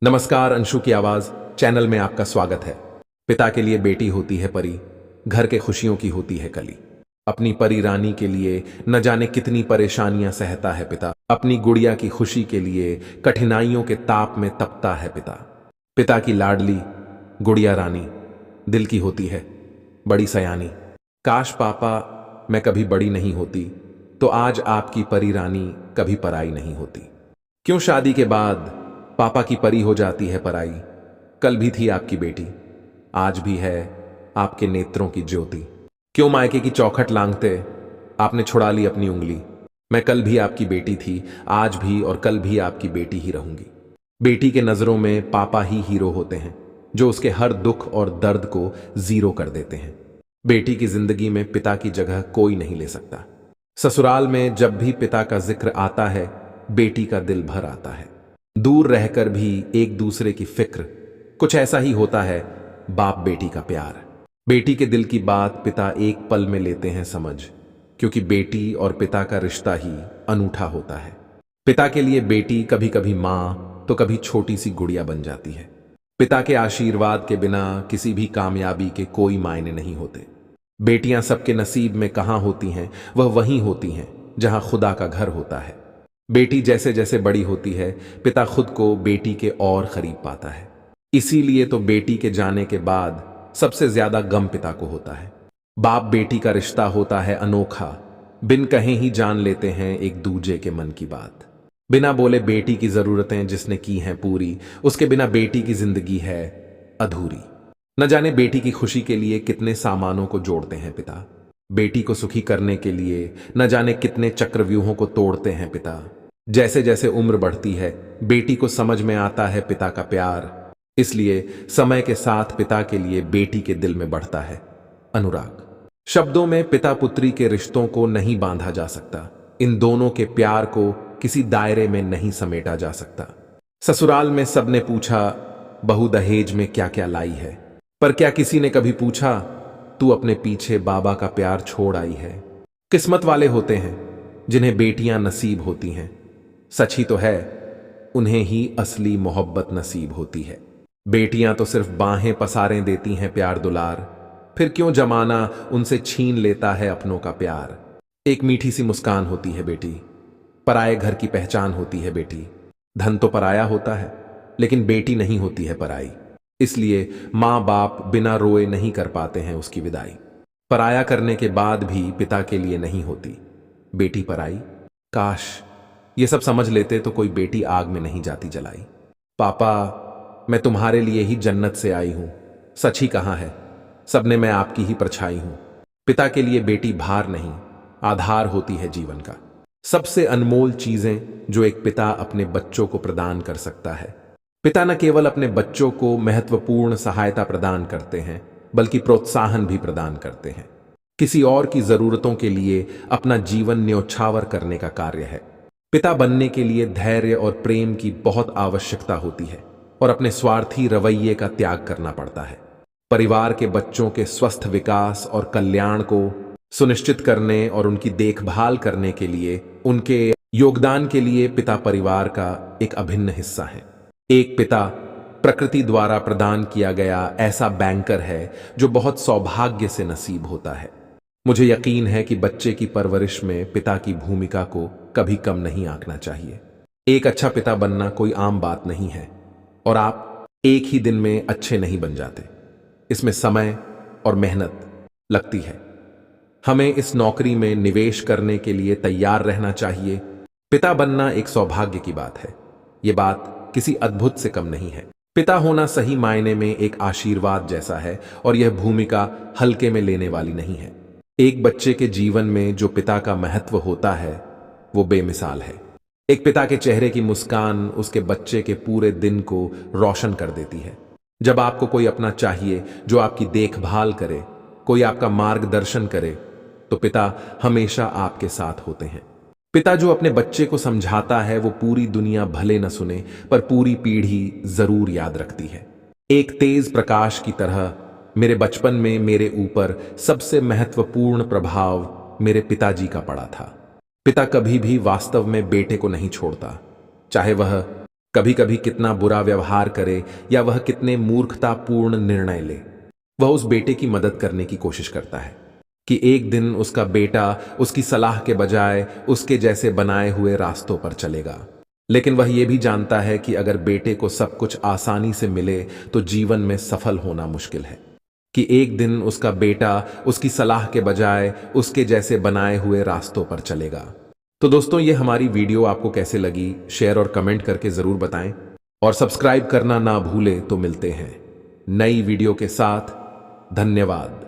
नमस्कार, अंशु की आवाज चैनल में आपका स्वागत है। पिता के लिए बेटी होती है परी, घर के खुशियों की होती है कली। अपनी परी रानी के लिए न जाने कितनी परेशानियां सहता है पिता, अपनी गुड़िया की खुशी के लिए कठिनाइयों के ताप में तपता है पिता। पिता की लाडली गुड़िया रानी दिल की होती है बड़ी सयानी। काश पापा मैं कभी बड़ी नहीं होती, तो आज आपकी परी रानी कभी पराई नहीं होती। क्यों शादी के बाद पापा की परी हो जाती है पराई? कल भी थी आपकी बेटी, आज भी है आपके नेत्रों की ज्योति। क्यों मायके की चौखट लांघते आपने छुड़ा ली अपनी उंगली? मैं कल भी आपकी बेटी थी, आज भी और कल भी आपकी बेटी ही रहूंगी। बेटी के नजरों में पापा ही हीरो होते हैं, जो उसके हर दुख और दर्द को जीरो कर देते हैं। बेटी की जिंदगी में पिता की जगह कोई नहीं ले सकता। ससुराल में जब भी पिता का जिक्र आता है, बेटी का दिल भर आता है। दूर रहकर भी एक दूसरे की फिक्र, कुछ ऐसा ही होता है बाप बेटी का प्यार। बेटी के दिल की बात पिता एक पल में लेते हैं समझ, क्योंकि बेटी और पिता का रिश्ता ही अनूठा होता है। पिता के लिए बेटी कभी कभी मां तो कभी छोटी सी गुड़िया बन जाती है। पिता के आशीर्वाद के बिना किसी भी कामयाबी के कोई मायने नहीं होते। बेटियां सबके नसीब में कहां होती हैं, वह वहीं होती हैं जहां खुदा का घर होता है। बेटी जैसे जैसे बड़ी होती है, पिता खुद को बेटी के और करीब पाता है। इसीलिए तो बेटी के जाने के बाद सबसे ज्यादा गम पिता को होता है। बाप बेटी का रिश्ता होता है अनोखा, बिन कहे ही जान लेते हैं एक दूजे के मन की बात। बिना बोले बेटी की जरूरतें जिसने की हैं पूरी, उसके बिना बेटी की जिंदगी है अधूरी। न जाने बेटी की खुशी के लिए कितने सामानों को जोड़ते हैं पिता, बेटी को सुखी करने के लिए न जाने कितने चक्रव्यूहों को तोड़ते हैं पिता। जैसे जैसे उम्र बढ़ती है, बेटी को समझ में आता है पिता का प्यार, इसलिए समय के साथ पिता के लिए बेटी के दिल में बढ़ता है अनुराग। शब्दों में पिता पुत्री के रिश्तों को नहीं बांधा जा सकता, इन दोनों के प्यार को किसी दायरे में नहीं समेटा जा सकता। ससुराल में सबने पूछा बहू दहेज में क्या क्या लाई है, पर क्या किसी ने कभी पूछा तू अपने पीछे बाबा का प्यार छोड़ आई है? किस्मत वाले होते हैं जिन्हें बेटियां नसीब होती हैं। सच ही तो है, उन्हें ही असली मोहब्बत नसीब होती है। बेटियां तो सिर्फ बाहें पसारें देती हैं प्यार दुलार, फिर क्यों जमाना उनसे छीन लेता है अपनों का प्यार। एक मीठी सी मुस्कान होती है बेटी, पराए घर की पहचान होती है बेटी। धन तो पराया होता है, लेकिन बेटी नहीं होती है पराई, इसलिए मां बाप बिना रोए नहीं कर पाते हैं उसकी विदाई। पराया करने के बाद भी पिता के लिए नहीं होती बेटी पराई। काश ये सब समझ लेते तो कोई बेटी आग में नहीं जाती जलाई। पापा मैं तुम्हारे लिए ही जन्नत से आई हूं, सच ही कहा है सबने मैं आपकी ही परछाई हूं। पिता के लिए बेटी भार नहीं, आधार होती है जीवन का। सबसे अनमोल चीजें जो एक पिता अपने बच्चों को प्रदान कर सकता है। पिता न केवल अपने बच्चों को महत्वपूर्ण सहायता प्रदान करते हैं, बल्कि प्रोत्साहन भी प्रदान करते हैं। किसी और की जरूरतों के लिए अपना जीवन न्योछावर करने का कार्य है। पिता बनने के लिए धैर्य और प्रेम की बहुत आवश्यकता होती है, और अपने स्वार्थी रवैये का त्याग करना पड़ता है। परिवार के बच्चों के स्वस्थ विकास और कल्याण को सुनिश्चित करने और उनकी देखभाल करने के लिए, उनके योगदान के लिए पिता परिवार का एक अभिन्न हिस्सा है। एक पिता प्रकृति द्वारा प्रदान किया गया ऐसा बैंकर है जो बहुत सौभाग्य से नसीब होता है। मुझे यकीन है कि बच्चे की परवरिश में पिता की भूमिका को कभी कम नहीं आंकना चाहिए। एक अच्छा पिता बनना कोई आम बात नहीं है, और आप एक ही दिन में अच्छे नहीं बन जाते। इसमें समय और मेहनत लगती है। हमें इस नौकरी में निवेश करने के लिए तैयार रहना चाहिए। पिता बनना एक सौभाग्य की बात है, यह बात किसी अद्भुत से कम नहीं है। पिता होना सही मायने में एक आशीर्वाद जैसा है, और यह भूमिका हल्के में लेने वाली नहीं है। एक बच्चे के जीवन में जो पिता का महत्व होता है वो बेमिसाल है। एक पिता के चेहरे की मुस्कान उसके बच्चे के पूरे दिन को रोशन कर देती है। जब आपको कोई अपना चाहिए जो आपकी देखभाल करे, कोई आपका मार्गदर्शन करे, तो पिता हमेशा आपके साथ होते हैं। पिता जो अपने बच्चे को समझाता है वो पूरी दुनिया भले न सुने, पर पूरी पीढ़ी जरूर याद रखती है। एक तेज प्रकाश की तरह मेरे बचपन में मेरे ऊपर सबसे महत्वपूर्ण प्रभाव मेरे पिताजी का पड़ा था। पिता कभी भी वास्तव में बेटे को नहीं छोड़ता, चाहे वह कभी कभी कितना बुरा व्यवहार करे या वह कितने मूर्खतापूर्ण निर्णय ले, वह उस बेटे की मदद करने की कोशिश करता है कि एक दिन उसका बेटा उसकी सलाह के बजाय उसके जैसे बनाए हुए रास्तों पर चलेगा। लेकिन वह यह भी जानता है कि अगर बेटे को सब कुछ आसानी से मिले तो जीवन में सफल होना मुश्किल है, कि एक दिन उसका बेटा उसकी सलाह के बजाय उसके जैसे बनाए हुए रास्तों पर चलेगा। तो दोस्तों, ये हमारी वीडियो आपको कैसे लगी, शेयर और कमेंट करके जरूर बताएं और सब्सक्राइब करना ना भूलें। तो मिलते हैं नई वीडियो के साथ। धन्यवाद।